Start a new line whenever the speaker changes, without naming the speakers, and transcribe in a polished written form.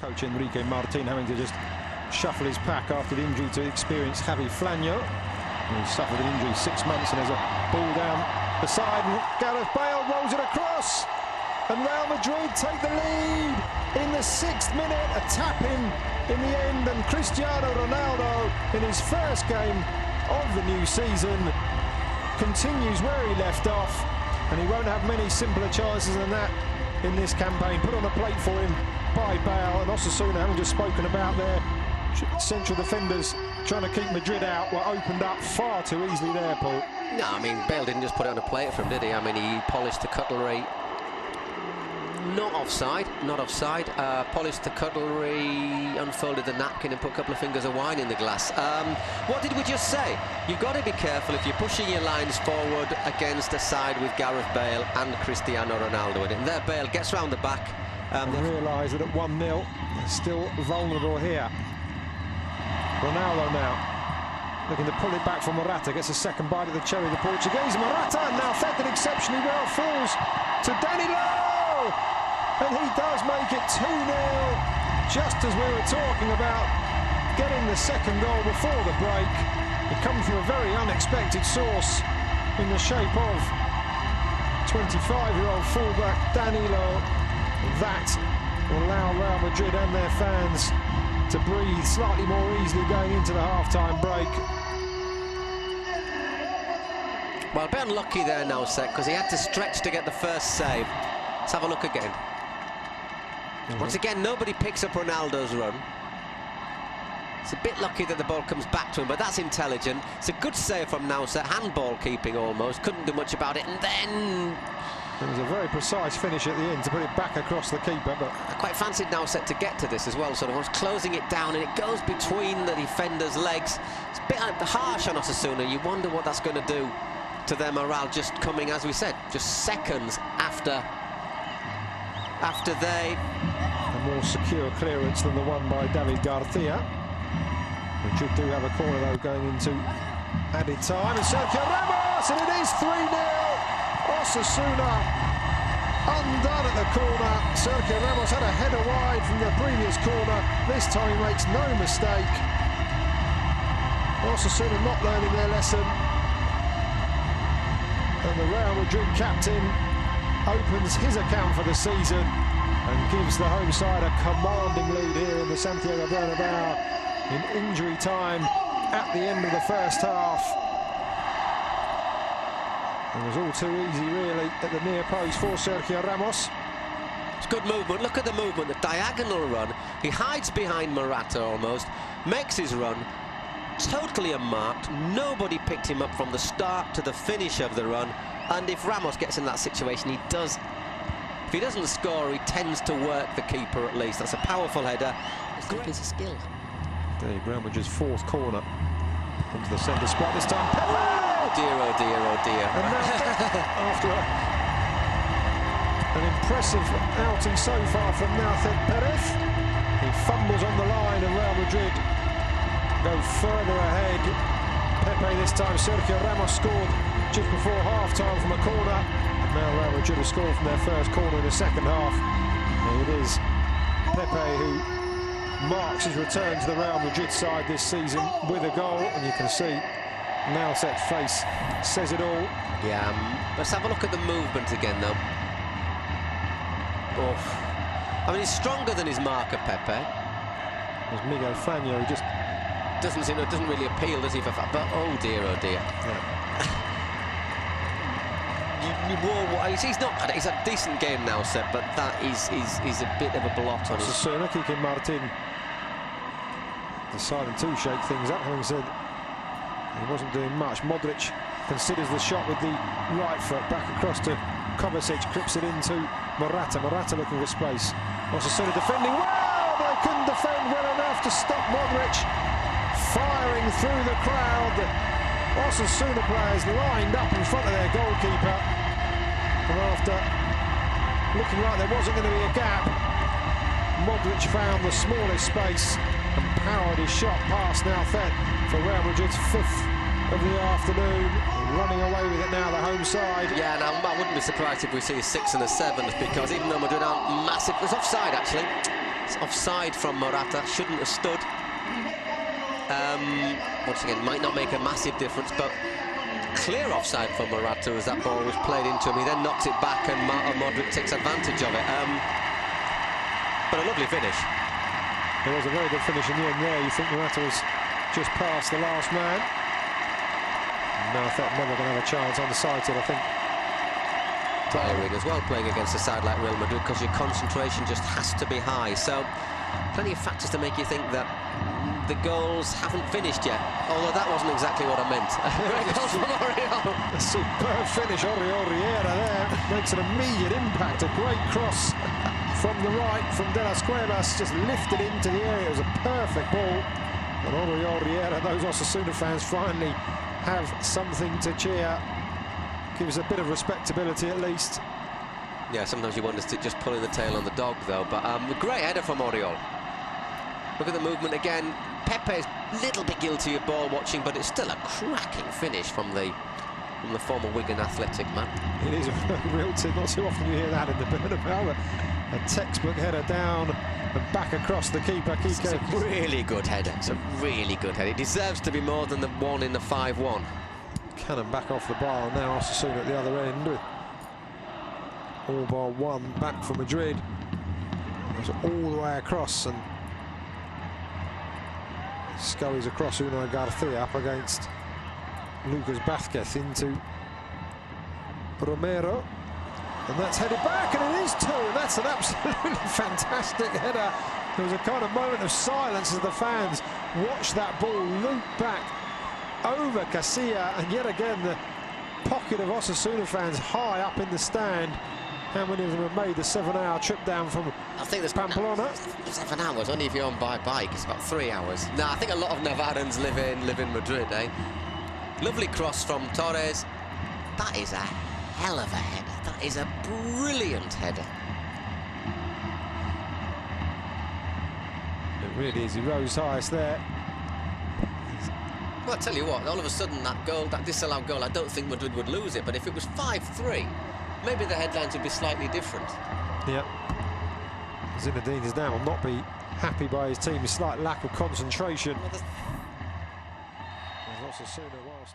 Coach Enrique Martin having to just shuffle his pack after the injury to experienced Javi Flanyo. He suffered an injury 6 months, and there's a ball down the side, and Gareth Bale rolls it across, and Real Madrid take the lead in the 6th minute. A tap-in the end, and Cristiano Ronaldo, in his first game of the new season, continues where he left off, and he won't have many simpler chances than that in this campaign. Put on a plate for him by Bale, and Osasuna, having just spoken about their central defenders trying to keep Madrid out, were opened up far too easily there, Paul.
No, I mean, Bale didn't just put it on a plate for him, did he? I mean, he polished the cutlery. Not offside, not offside. Polished the cutlery, unfolded the napkin and put a couple of fingers of wine in the glass. What did we just say? You've got to be careful if you're pushing your lines forward against a side with Gareth Bale and Cristiano Ronaldo in it. And there Bale gets round the back.
They realise that at 1-0, they're still vulnerable here. Ronaldo now looking to pull it back from Morata, gets a second bite of the cherry, the Portuguese. Morata now fed exceptionally well, falls to Danilo, and he does make it 2-0, just as we were talking about getting the second goal before the break. It comes from a very unexpected source in the shape of 25-year-old fullback Danilo. That will allow Real Madrid and their fans to breathe slightly more easily going into the half-time break.
Well, a bit unlucky there now, Seth, because he had to stretch to get the first save. Let's have a look again. Once again, nobody picks up Ronaldo's run. It's a bit lucky that the ball comes back to him, but that's intelligent. It's a good save from Nauset, handball keeping almost, couldn't do much about it, and then...
It was a very precise finish at the end to put it back across the keeper, but...
I quite fancied Nauset to get to this as well, sort of. I was closing it down, and it goes between the defender's legs. It's a bit harsh on Osasuna. You wonder what that's going to do to their morale, just coming, as we said, just seconds after they...
A more secure clearance than the one by David Garcia. Madrid do have a corner, though, going into added time. And Sergio Ramos, and it is 3-0. Osasuna undone at the corner. Sergio Ramos had a header wide from the previous corner. This time he makes no mistake. Osasuna not learning their lesson. And the Real Madrid captain opens his account for the season and gives the home side a commanding lead here in the Santiago Bernabeu in injury time at the end of the first half. It was all too easy, really, at the near post for Sergio Ramos.
It's good movement. Look at the movement, the diagonal run. He hides behind Morata almost, makes his run, totally unmarked. Nobody picked him up from the start to the finish of the run. And if Ramos gets in that situation, he does. If he doesn't score, he tends to work the keeper at least. That's a powerful header. It's a great piece of skill.
There, Real Madrid's fourth corner. Into the centre spot this time. Pepe!
Oh dear, oh dear, oh dear.
And now, after an impressive outing so far from Nathan Perez, he fumbles on the line, and Real Madrid go further ahead. Pepe this time. Sergio Ramos scored just before half-time from a corner. And now Real Madrid have scored from their first corner in the second half. And it is Pepe who marks his return to the Real Madrid side this season with a goal, and you can see Nauset's face says it all.
Yeah, let's have a look at the movement again, though. Oh. I mean, he's stronger than his marker, Pepe.
There's Miguel Flanyo, who just
doesn't really appeal, does he? But oh dear, oh dear.
Yeah.
He's not. He's a decent game now, Seth, but that is a bit of a blot on his.
Osasuna kicking Martin deciding to shake things up, having said he wasn't doing much. Modric considers the shot with the right foot, back across to Kovacic, clips it into Morata. Morata looking for space. Osasuna defending well, but they couldn't defend well enough to stop Modric. Firing through the crowd. Osasuna players lined up in front of their goalkeeper. And after looking like there wasn't going to be a gap, Modric found the smallest space and powered his shot past Nauset for Real Madrid's 5th of the afternoon. Running away with it now, the home side.
Yeah, now I wouldn't be surprised if we see a 6th and a 7th, because even though Madrid aren't massive, it was offside actually. It's offside from Morata, shouldn't have stood. Once again, might not make a massive difference, but clear offside for Morata as that ball was played into him. He then knocks it back and Modric takes advantage of it. But a lovely finish.
It was a very good finish in the end there. You think Morata was just past the last man. No, I thought never going to have a chance undecided, I think.
Tiring as well, playing against a side like Real Madrid, because your concentration just has to be high. So, plenty of factors to make you think that the goals haven't finished yet. Although that wasn't exactly what I meant. Great goal from Oriol.
A superb finish, Oriol there. Makes an immediate impact. A great cross from the right, from De Las Cuevas, just lifted into the area. It was a perfect ball. And Oriol, those Osasuna fans finally have something to cheer. Gives a bit of respectability at least.
Yeah, sometimes you wonder to just pulling the tail on the dog though. But a great header from Oriol. Look at the movement again. Pepe is a little bit guilty of ball watching, but it's still a cracking finish from the former Wigan Athletic man.
It is a real tip. Not too often you hear that in the Bernabeu. A textbook header down and back across the keeper.
It's a really good header. It's a really good header. It deserves to be more than the one in the 5-1.
Cannon back off the bar. Now Osasuna at the other end with all bar one back for Madrid. It's all the way across and scurries across Unai Garcia up against Lucas Vázquez into Romero. And that's headed back, and it is two, and that's an absolutely fantastic header. There was a kind of moment of silence as the fans watched that ball loop back over Casilla, and yet again the pocket of Osasuna fans high up in the stand. How many of them have made the 7-hour trip down from Pamplona?
7 hours, only if you're on by bike. It's about 3 hours. No, I think a lot of Navarrans live in Madrid, eh? Lovely cross from Torres. That is a hell of a header. That is a brilliant header.
It really is. He rose highest there.
Well, I tell you what, all of a sudden that goal, that disallowed goal, I don't think Madrid would lose it, but if it was 5-3, maybe the headlines would be slightly different.
Yeah. Zinedine Zidane will not be happy by his team. A slight lack of concentration. Well, Osasuna whilst